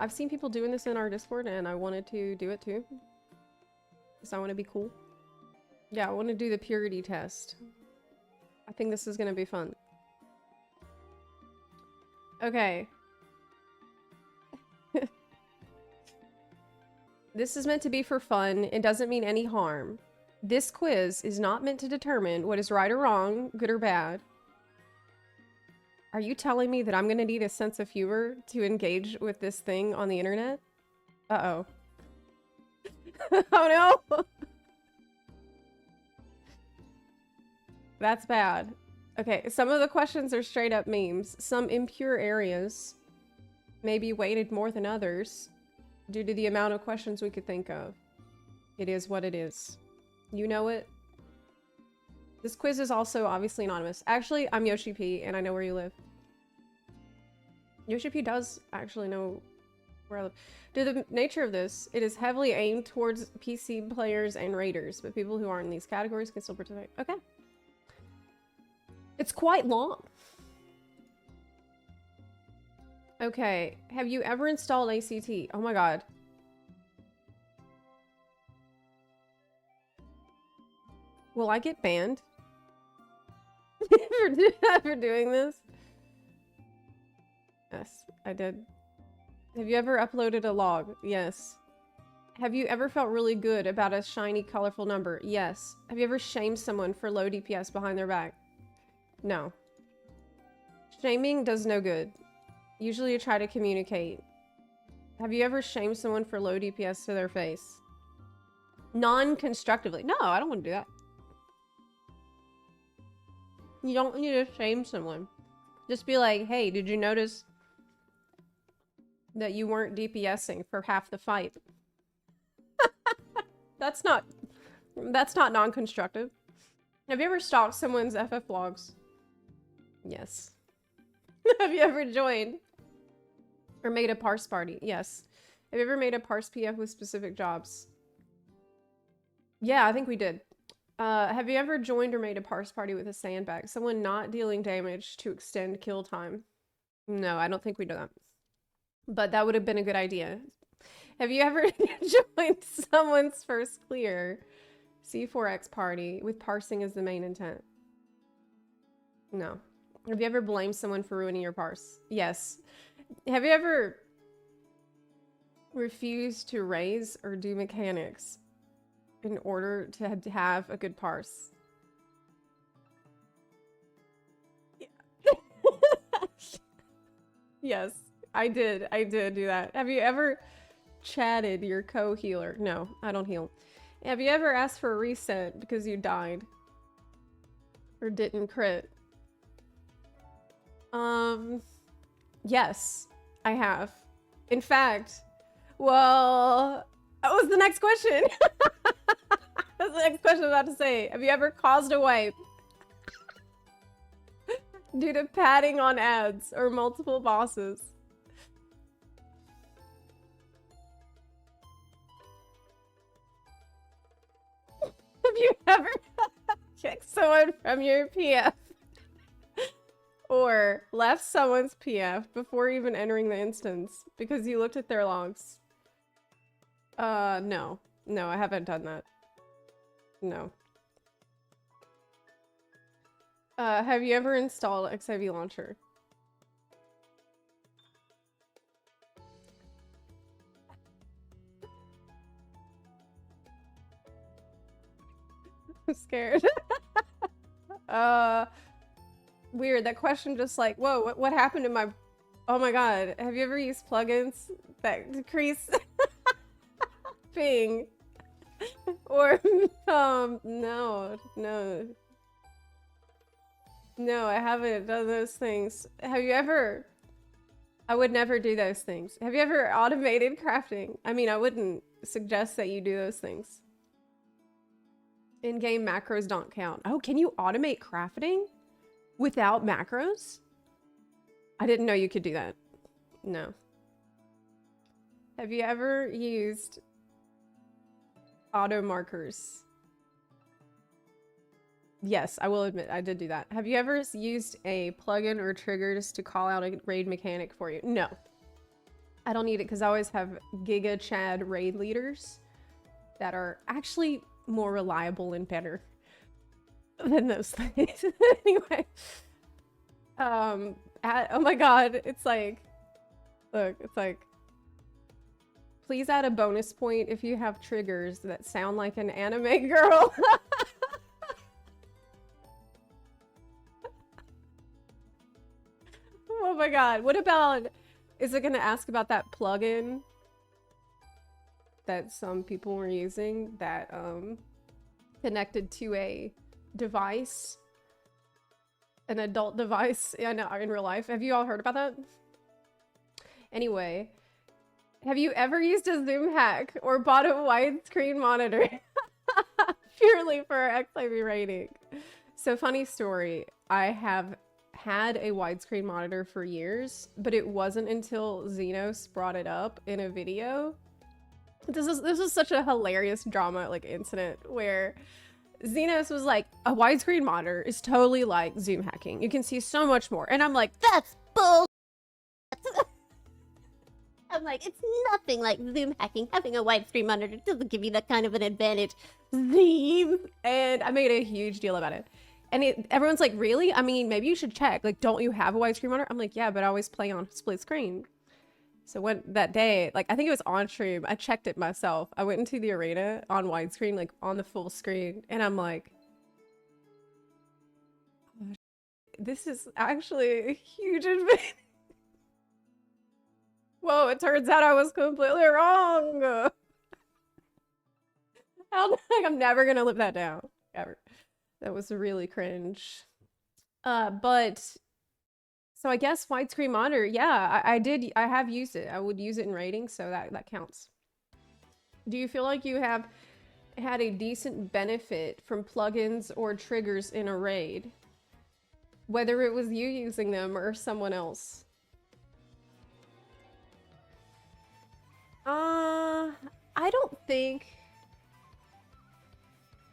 I've seen people doing this in our Discord and I wanted to do it too. Because I want to be cool. Yeah, I want to do the purity test. I think this is going to be fun. Okay. This is meant to be for fun. It doesn't mean any harm. This quiz is not meant to determine what is right or wrong, good or bad. Are you telling me that I'm gonna need a sense of humor to engage with this thing on the internet? Uh-oh. Oh no! That's bad. Okay, some of the questions are straight up memes. Some impure areas may be weighted more than others due to the amount of questions we could think of. It is what it is. You know it. This quiz is also obviously anonymous. Actually, I'm Yoshi P, and I know where you live. Yoshi P does actually know where I live. Due to the nature of this, it is heavily aimed towards PC players and raiders, but people who aren't in these categories can still participate. Okay. It's quite long. Okay. Have you ever installed ACT? Oh my god. Will I get banned for doing this? Yes, I did. Have you ever uploaded a log? Yes. Have you ever felt really good about a shiny, colorful number? Yes. Have you ever shamed someone for low DPS behind their back? No. Shaming does no good. Usually you try to communicate. Have you ever shamed someone for low DPS to their face? Non-constructively. No, I don't want to do that. You don't need to shame someone. Just be like, hey, did you notice that you weren't DPSing for half the fight? That's not non-constructive. Have you ever stalked someone's FF logs? Yes. Have you ever joined or made a parse party? Yes. Have you ever made a parse PF with specific jobs? Yeah, I think we did. Have you ever joined or made a parse party with a sandbag? Someone not dealing damage to extend kill time? No, I don't think we do that. But that would have been a good idea. Have you ever joined someone's first clear C4X party with parsing as the main intent? No. Have you ever blamed someone for ruining your parse? Yes. Have you ever refused to raise or do mechanics in order to have a good parse? Yeah. Yes, I did do that. Have you ever chatted your co-healer? No, I don't heal. Have you ever asked for a reset because you died? Or didn't crit? Yes, I have. In fact, well, that was the next question. That's the next question I was about to say. Have you ever caused a wipe due to padding on ads or multiple bosses? Have you ever kicked someone from your PF? Or left someone's PF before even entering the instance because you looked at their logs? No. No, I haven't done that. No. Have you ever installed XIV launcher? I'm scared. Weird. That question just like, whoa, what happened to my... Oh my god. Have you ever used plugins that decrease ping? Or, no. No, I haven't done those things. Have you ever... I would never do those things. Have you ever automated crafting? I mean, I wouldn't suggest that you do those things. In-game macros don't count. Oh, can you automate crafting without macros? I didn't know you could do that. No. Have you ever used auto markers? Yes, I will admit I did do that. Have you ever used a plugin or triggers to call out a raid mechanic for you? No. I don't need it because I always have Giga Chad raid leaders that are actually more reliable and better than those things. Anyway, oh my god, it's like, look, it's like, please add a bonus point if you have triggers that sound like an anime girl. Oh my god, what about, is it gonna ask about that plugin that some people were using that connected to a device, an adult device in real life? Have you all heard about that? Anyway, have you ever used a zoom hack or bought a widescreen monitor purely for our XIV rating? So funny story, I have had a widescreen monitor for years, but it wasn't until Xenos brought it up in a video. This was such a hilarious drama like incident where Xenos was like, a widescreen monitor is totally like zoom hacking. You can see so much more. And I'm like, that's bull. I'm like, it's nothing like zoom hacking. Having a widescreen monitor doesn't give you that kind of an advantage. Zoom. And I made a huge deal about it. And everyone's like, really? I mean, maybe you should check. Like, don't you have a widescreen monitor? I'm like, yeah, but I always play on split screen. So when that day, like, I think it was on stream, I checked it myself. I went into the arena on widescreen, like on the full screen. And I'm like, oh, this is actually a huge advantage. Whoa, it turns out I was completely wrong. I'm never gonna live that down, ever. That was really cringe. But so I guess widescreen monitor, yeah, I have used it. I would use it in raiding, so that counts. Do you feel like you have had a decent benefit from plugins or triggers in a raid? Whether it was you using them or someone else? I don't think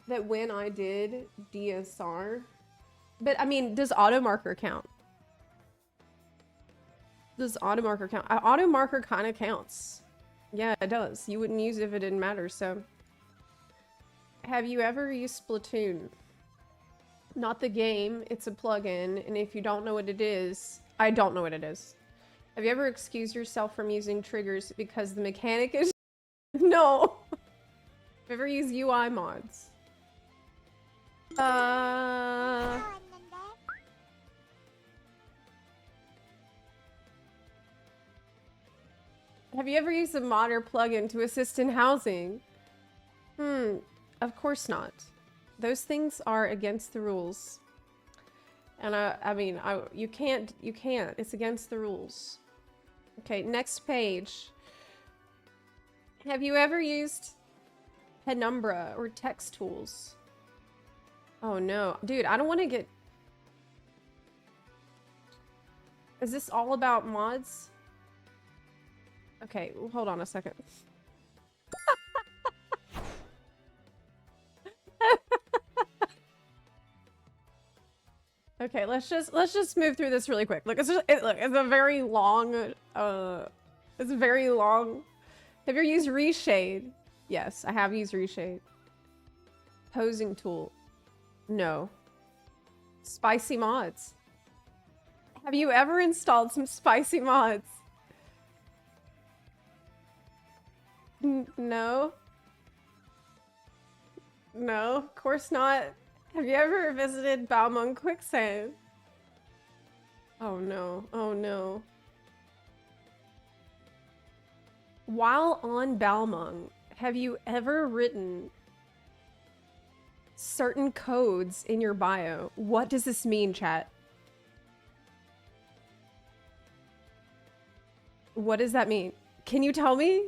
that when I did DSR, but I mean, does auto marker count? Does auto marker count? Auto marker kind of counts. Yeah, it does. You wouldn't use it if it didn't matter. So, have you ever used Splatoon? Not the game, it's a plugin, and if you don't know what it is, I don't know what it is. Have you ever excused yourself from using triggers because the mechanic is no. Have you ever used UI mods? Have you ever used a mod or plugin to assist in housing? Of course not. Those things are against the rules. And I mean, you can't. It's against the rules. Okay, next page. Have you ever used Penumbra or TexTools? Oh no. Dude, I don't want to get... Is this all about mods? Okay, hold on a second. Okay, let's just move through this really quick. Look, it's a very long, it's very long. Have you ever used Reshade? Yes, I have used Reshade. Posing tool. No. Spicy mods. Have you ever installed some spicy mods? No. No, of course not. Have you ever visited Balmung Quicksand? Oh no, oh no. While on Balmung, have you ever written certain codes in your bio? What does this mean, chat? What does that mean? Can you tell me?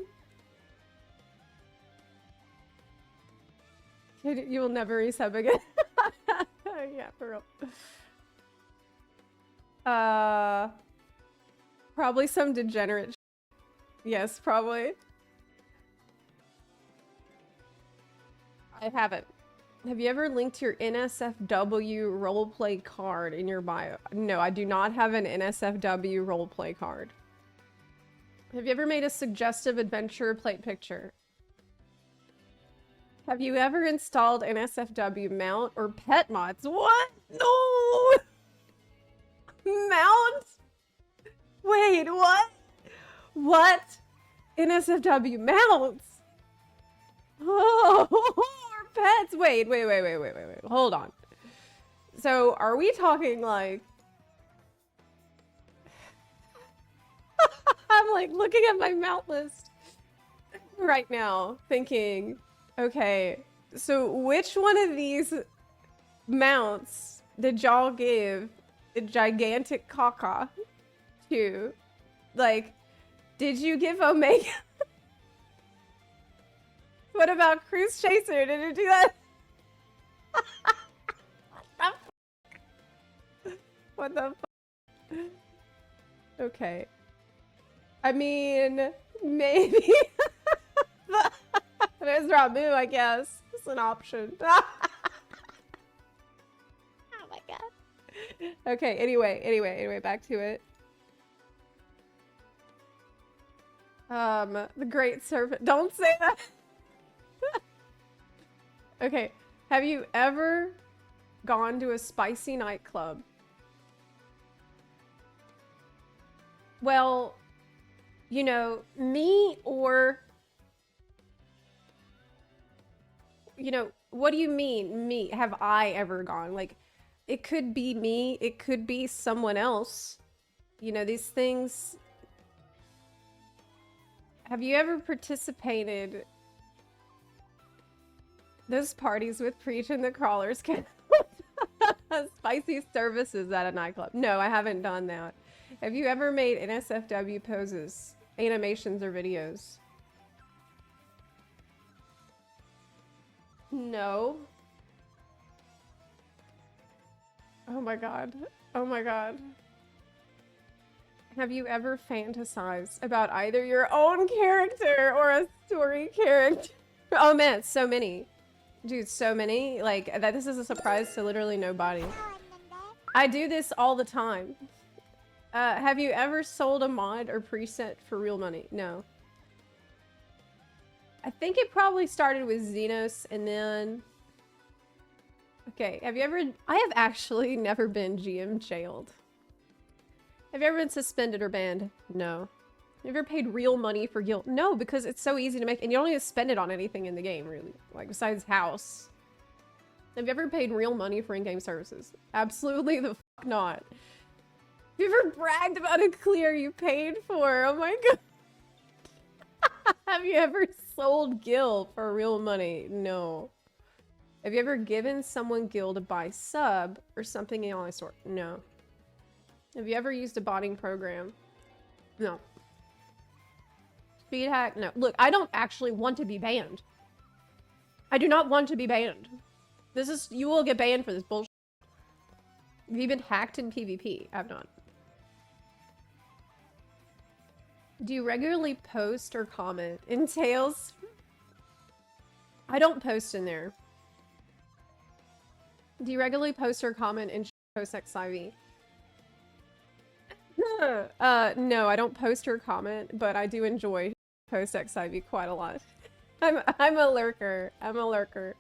You will never resub again. Yeah, for real. Probably some degenerate. Yes, probably. I haven't. Have you ever linked your NSFW roleplay card in your bio? No, I do not have an NSFW roleplay card. Have you ever made a suggestive adventure plate picture? Have you ever installed an NSFW mount or pet mods? What? No! Mount? Wait, what? What? NSFW mounts? Oh, or pets? Wait. Hold on. So, are we talking like... I'm like looking at my mount list right now, thinking, okay, so which one of these mounts did y'all give a gigantic caca to? Like, did you give Omega? What about Cruise Chaser? Did you do that? What the fuck? Okay. I mean, maybe. There's Ramu, I guess. It's an option. Oh my god. Okay, anyway, back to it. The Great Serpent. Don't say that. Okay, have you ever gone to a spicy nightclub? Well, you know, me or... You know, what do you mean, me? Have I ever gone? Like, it could be me, it could be someone else. You know, these things... Have you ever participated... Those parties with Preach and the Crawlers can... Spicy services at a nightclub. No, I haven't done that. Have you ever made NSFW poses, animations, or videos? No. Oh my god. Oh my god. Have you ever fantasized about either your own character or a story character? Oh man, so many. Dude, so many. Like, this is a surprise to literally nobody. I do this all the time. Have you ever sold a mod or preset for real money? No. I think it probably started with Xenos and then... Okay, have you ever... I have actually never been GM jailed. Have you ever been suspended or banned? No. Have you ever paid real money for guild? No, because it's so easy to make, and you don't need to spend it on anything in the game, really. Like, besides house. Have you ever paid real money for in-game services? Absolutely the fuck not. Have you ever bragged about a clear you paid for? Oh my god. Have you ever sold guild for real money? No. Have you ever given someone guild to buy sub or something in online store? No. Have you ever used a botting program? No. Speed hack? No. Look, I don't actually want to be banned. I do not want to be banned. This is... You will get banned for this bullshit. Have you been hacked in PvP? I've not. Do you regularly post or comment in Tales? I don't post in there. Do you regularly post or comment in FFXIV? No, I don't post or comment, but I do enjoy FFXIV quite a lot. I'm a lurker. I'm a lurker.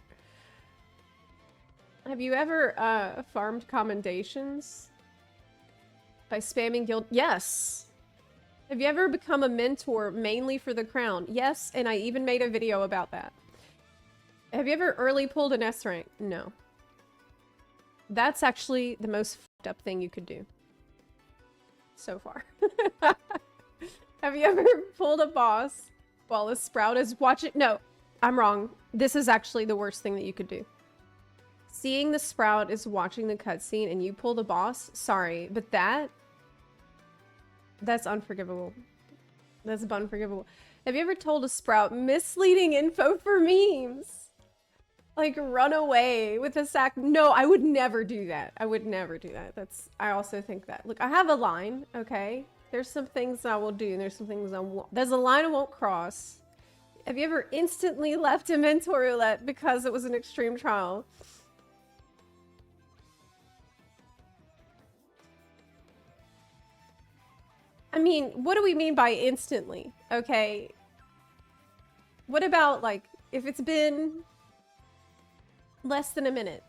Have you ever farmed commendations by spamming guild? Yes. Have you ever become a mentor mainly for the crown? Yes, and I even made a video about that. Have you ever early pulled an S rank? No. That's actually the most fucked up thing you could do. So far. Have you ever pulled a boss while a sprout is watching? No, I'm wrong. This is actually the worst thing that you could do. Seeing the sprout is watching the cutscene and you pull the boss? Sorry, but that's unforgivable. That's unforgivable. Have you ever told a sprout misleading info for memes? Like, run away with a sack? No, I would never do that. I would never do that. I also think that. Look, I have a line, okay? There's some things I will do and there's some things I won't. There's a line I won't cross. Have you ever instantly left a mentor roulette because it was an extreme trial? I mean, what do we mean by instantly? Okay. What about, like, if it's been less than a minute?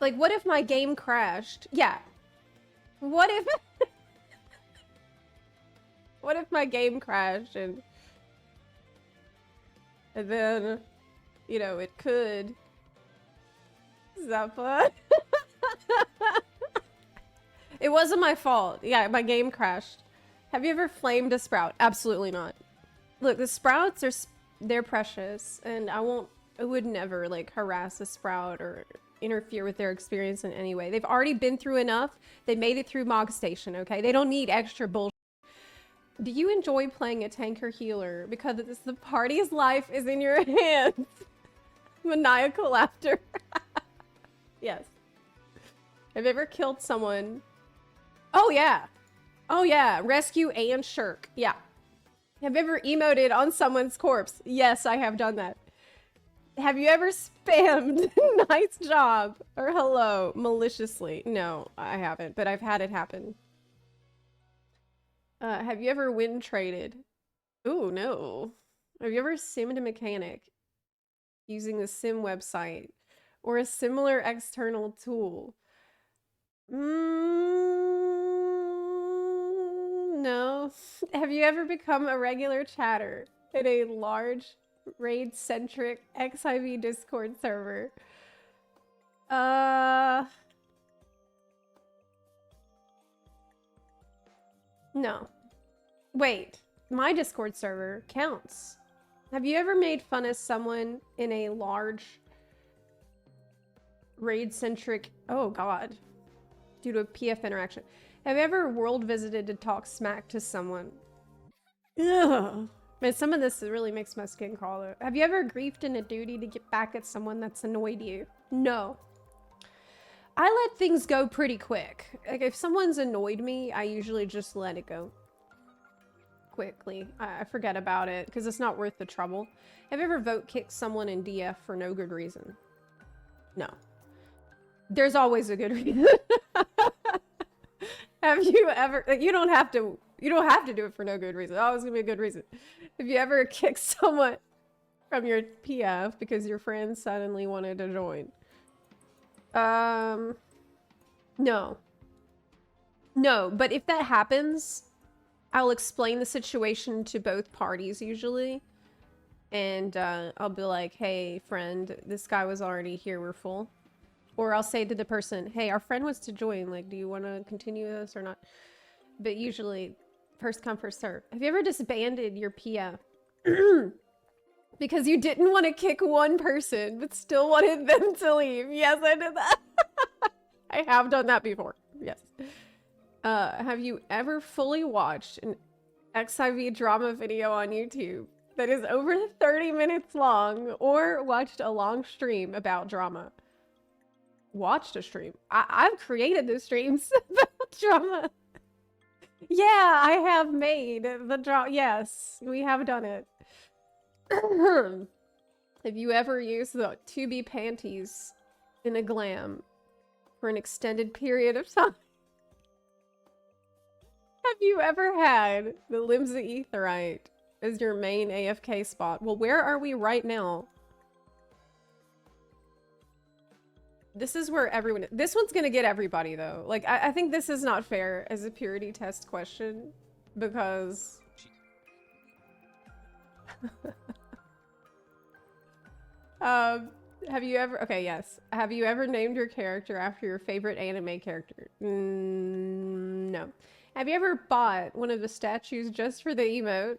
Like, what if my game crashed? Yeah. What if... what if my game crashed and then, you know, it could... Zepla? It wasn't my fault. Yeah, my game crashed. Have you ever flamed a sprout? Absolutely not. Look, the sprouts are... they're precious, and I would never, like, harass a sprout or interfere with their experience in any way. They've already been through enough. They made it through Mog Station, okay? They don't need extra bullshit. Do you enjoy playing a tanker healer? Because it's the party's life is in your hands. Maniacal laughter. Yes. Have you ever killed someone? Oh, yeah. Oh, yeah. Rescue and shirk. Yeah. Have you ever emoted on someone's corpse? Yes, I have done that. Have you ever spammed nice job or hello maliciously? No, I haven't, but I've had it happen. Have you ever win traded? Ooh, no. Have you ever simmed a mechanic using the sim website or a similar external tool? No. Have you ever become a regular chatter in a large raid-centric XIV Discord server? No. Wait, my Discord server counts. Have you ever made fun of someone in a large raid-centric... oh god. Due to a PF interaction. Have you ever world visited to talk smack to someone? Ugh. Man, some of this really makes my skin crawl though. Have you ever griefed in a duty to get back at someone that's annoyed you? No. I let things go pretty quick. Like, if someone's annoyed me, I usually just let it go. Quickly. I forget about it, because it's not worth the trouble. Have you ever vote kicked someone in DF for no good reason? No. There's always a good reason. Have you ever... like, you don't have to do it for no good reason. Always gonna be a good reason. Have you ever kicked someone from your PF because your friends suddenly wanted to join? No. No, but if that happens, I'll explain the situation to both parties usually. And I'll be like, hey, friend, this guy was already here, we're full. Or I'll say to the person, hey, our friend wants to join, like, do you want to continue this or not? But usually, first come, first serve. Have you ever disbanded your PF? Because you didn't want to kick one person, but still wanted them to leave. Yes, I did that. I have done that before. Yes. Have you ever fully watched an XIV drama video on YouTube that is over 30 minutes long, or watched a long stream about drama? Watched a stream. I've created the streams about drama. Yeah, I have made the drama. Yes, we have done it. Have you ever used the 2B panties in a glam for an extended period of time? Have you ever had the Limsa etherite as your main AFK spot? Well, where are we right now? This is where everyone... this one's gonna get everybody, though. Like, I think this is not fair as a purity test question, because... have you ever... okay, yes. Have you ever named your character after your favorite anime character? No. Have you ever bought one of the statues just for the emote?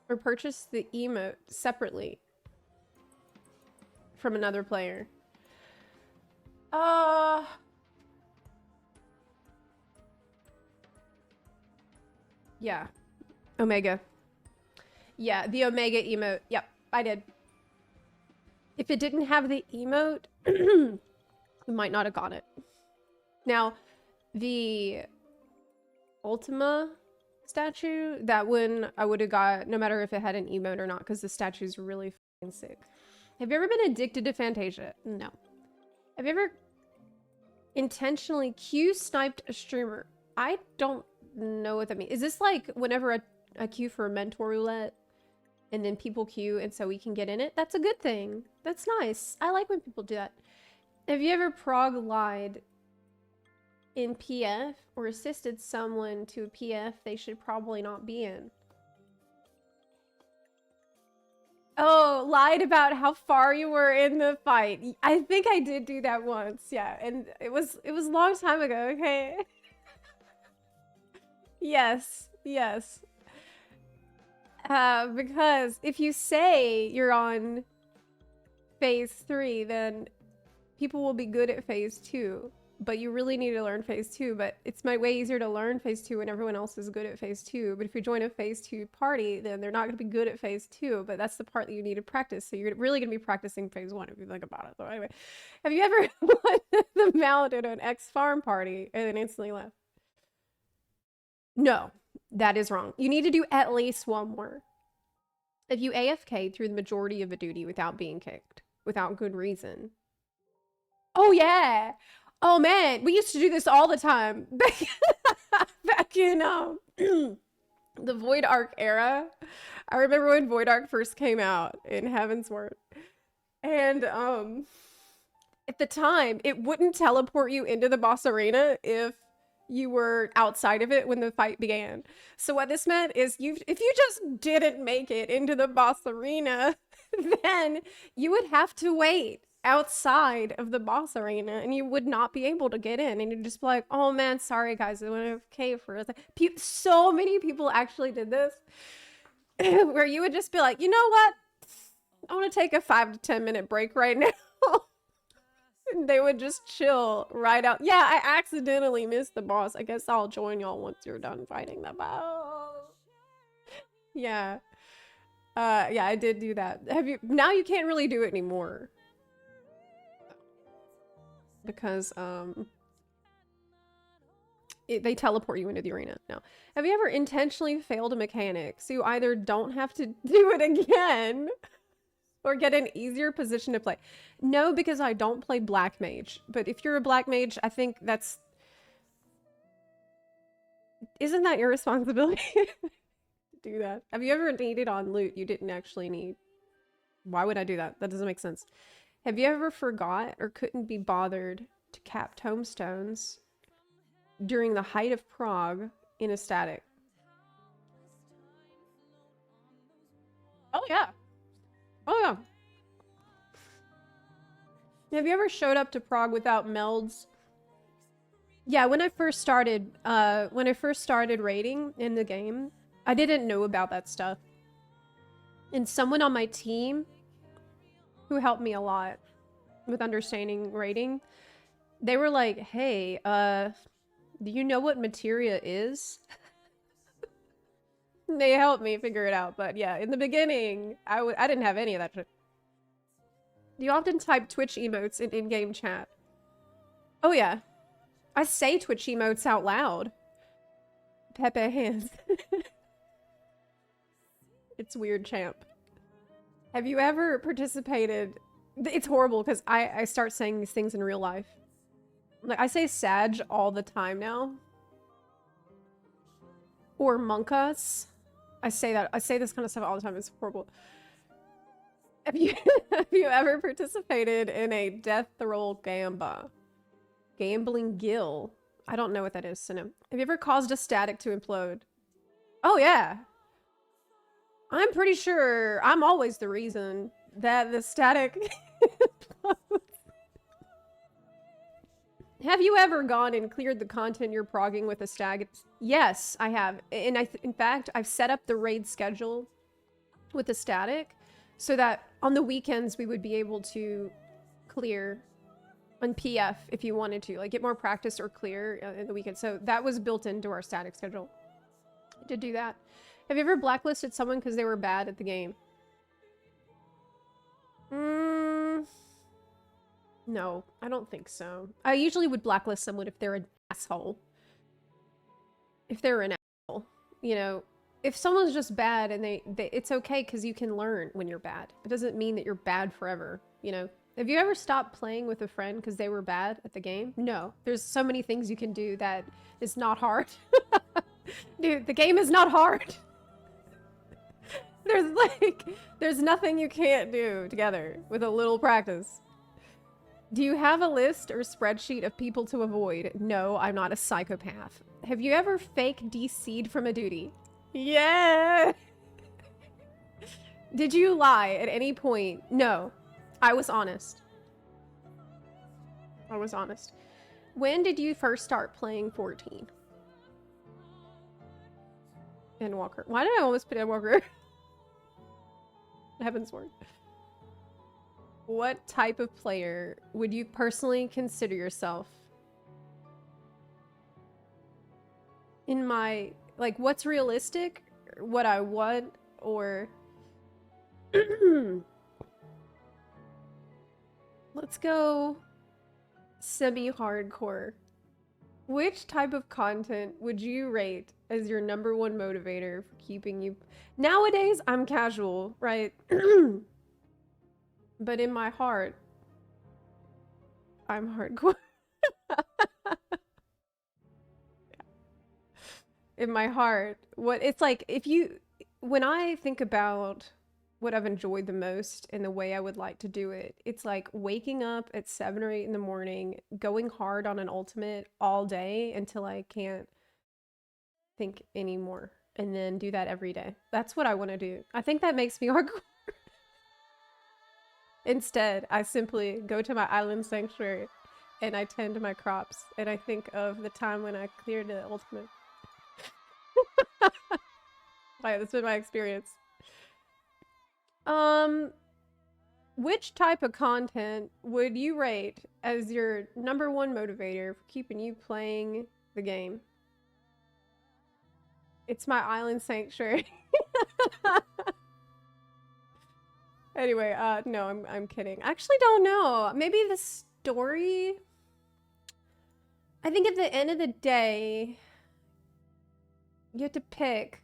Or purchased the emote separately from another player? Yeah. Omega. Yeah, the Omega emote. Yep, I did. If it didn't have the emote, we might not have got it. Now, the Ultima statue, that one I would have got no matter if it had an emote or not, because the statue's really fucking sick. Have you ever been addicted to Fantasia? No. Have you ever intentionally Q-sniped a streamer? I don't know what that means. Is this like whenever I queue for a mentor roulette and then people queue and so we can get in it? That's a good thing. That's nice. I like when people do that. Have you ever prog lied in PF or assisted someone to a PF they should probably not be in? Oh, lied about how far you were in the fight. I think I did do that once, yeah. And it was a long time ago, okay? Yes, yes. Because if you say you're on phase 3, then people will be good at phase 2. But you really need to learn phase 2, but it's way easier to learn phase 2 when everyone else is good at phase 2. But if you join a phase 2 party, then they're not going to be good at phase 2, but that's the part that you need to practice. So you're really going to be practicing phase 1 if you think about it. So anyway, have you ever won the mallet at an X farm party and then instantly left? No, that is wrong. You need to do at least one more. If you AFK through the majority of a duty without being kicked, without good reason. Oh yeah! Oh man, we used to do this all the time. Back in the Void Arc era. I remember when Void Arc first came out in Heavensward. And at the time, it wouldn't teleport you into the boss arena if you were outside of it when the fight began. So what this meant is if you just didn't make it into the boss arena, then you would have to wait outside of the boss arena and you would not be able to get in, and you'd just be like, oh man, sorry guys, I went AFK for a second. So many people actually did this where you would just be like, you know what, I want to take a 5 to 10 minute break right now. And they would just chill right out. Yeah, I accidentally missed the boss. I guess I'll join y'all once you're done fighting the boss. Yeah. Yeah, I did do that. Now you can't really do it anymore. Because, they teleport you into the arena now. Have you ever intentionally failed a mechanic so you either don't have to do it again or get an easier position to play? No, because I don't play Black Mage. But if you're a Black Mage, I think that's... Isn't that your responsibility to do that? Have you ever needed on loot you didn't actually need? Why would I do that? That doesn't make sense. Have you ever forgot or couldn't be bothered to cap tombstones during the height of Prague in a static? Oh yeah. Oh yeah. Have you ever showed up to Prague without melds? Yeah, when I first started raiding in the game, I didn't know about that stuff. And someone on my team who helped me a lot with understanding raiding, they were like, hey, do you know what materia is? They helped me figure it out, but yeah, in the beginning, I didn't have any of that shit. Do you often type Twitch emotes in in-game chat? Oh yeah. I say Twitch emotes out loud. Pepe hands. It's weird, champ. Have you ever participated... It's horrible because I start saying these things in real life. Like, I say Sag all the time now. Or Monkas. I say this kind of stuff all the time. It's horrible. Have you ever participated in a death roll gamba? Gambling gill. I don't know what that is, Sinem. Have you ever caused a static to implode? Oh yeah. I'm pretty sure I'm always the reason that the static implodes. Have you ever gone and cleared the content you're progging with a stag? Yes, I have. And in fact, I've set up the raid schedule with a static so that on the weekends we would be able to clear on PF if you wanted to, like get more practice or clear in the weekend. So that was built into our static schedule to do that. Have you ever blacklisted someone because they were bad at the game? No, I don't think so. I usually would blacklist someone if they're an asshole. If they're an asshole, you know, if someone's just bad and it's okay because you can learn when you're bad. It doesn't mean that you're bad forever, you know? Have you ever stopped playing with a friend because they were bad at the game? No. There's so many things you can do that is not hard. Dude, the game is not hard. There's nothing you can't do together with a little practice. Do you have a list or spreadsheet of people to avoid? No, I'm not a psychopath. Have you ever fake DC'd from a duty? Yeah! Did you lie at any point? No. I was honest. I was honest. When did you first start playing 14? Endwalker. Why did I almost put Endwalker? Heaven's word. What type of player would you personally consider yourself? In my, like, what's realistic? What I want, or... Let's go semi-hardcore. Which type of content would you rate as your #1 motivator for keeping you... Nowadays, I'm casual, right? But in my heart, I'm hardcore. In my heart, what it's like, if you... When I think about what I've enjoyed the most and the way I would like to do it, it's like waking up at 7 or 8 in the morning, going hard on an ultimate all day until I can't think anymore, and then do that every day. That's what I want to do. I think that makes me hardcore. Instead, I simply go to my island sanctuary and I tend to my crops, and I think of the time when I cleared the ultimate. Right, that's been my experience. Which type of content would you rate as your #1 motivator for keeping you playing the game? It's my island sanctuary. Anyway, no, I'm kidding. I actually don't know. Maybe the story? I think at the end of the day, you have to pick.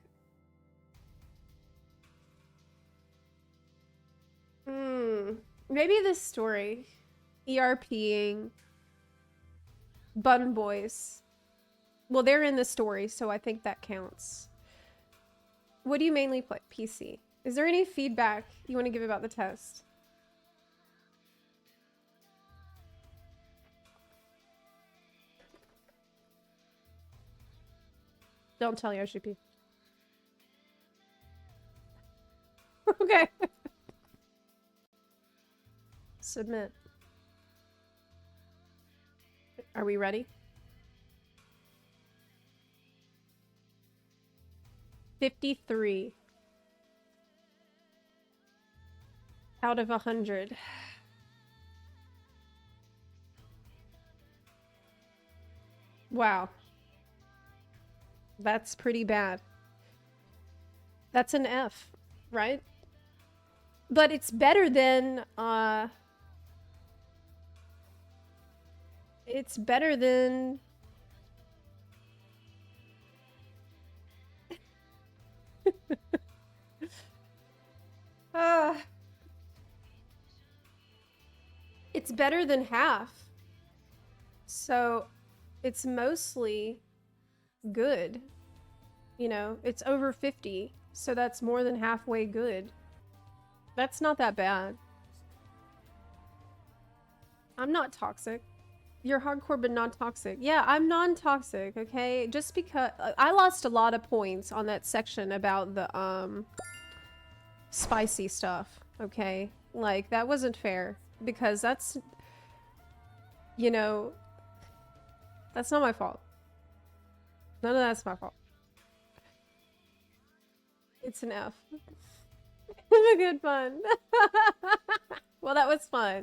Maybe the story. ERPing. BUN boys. Well, they're in the story, so I think that counts. What do you mainly play? PC. Is there any feedback you want to give about the test? Don't tell Yoshi. Okay. Submit. Are we ready? 53 out of 100. Wow. That's pretty bad. That's an F, right? But it's better than, it's better than... It's better than half. So it's mostly good. You know, it's over 50. So that's more than halfway good. That's not that bad. I'm not toxic. You're hardcore but non-toxic. Yeah, I'm non-toxic, okay? Just because I lost a lot of points on that section about the spicy stuff, okay? Like, that wasn't fair, because that's, you know, that's not my fault. None of that's my fault. It's an F. Good fun. Well, that was fun.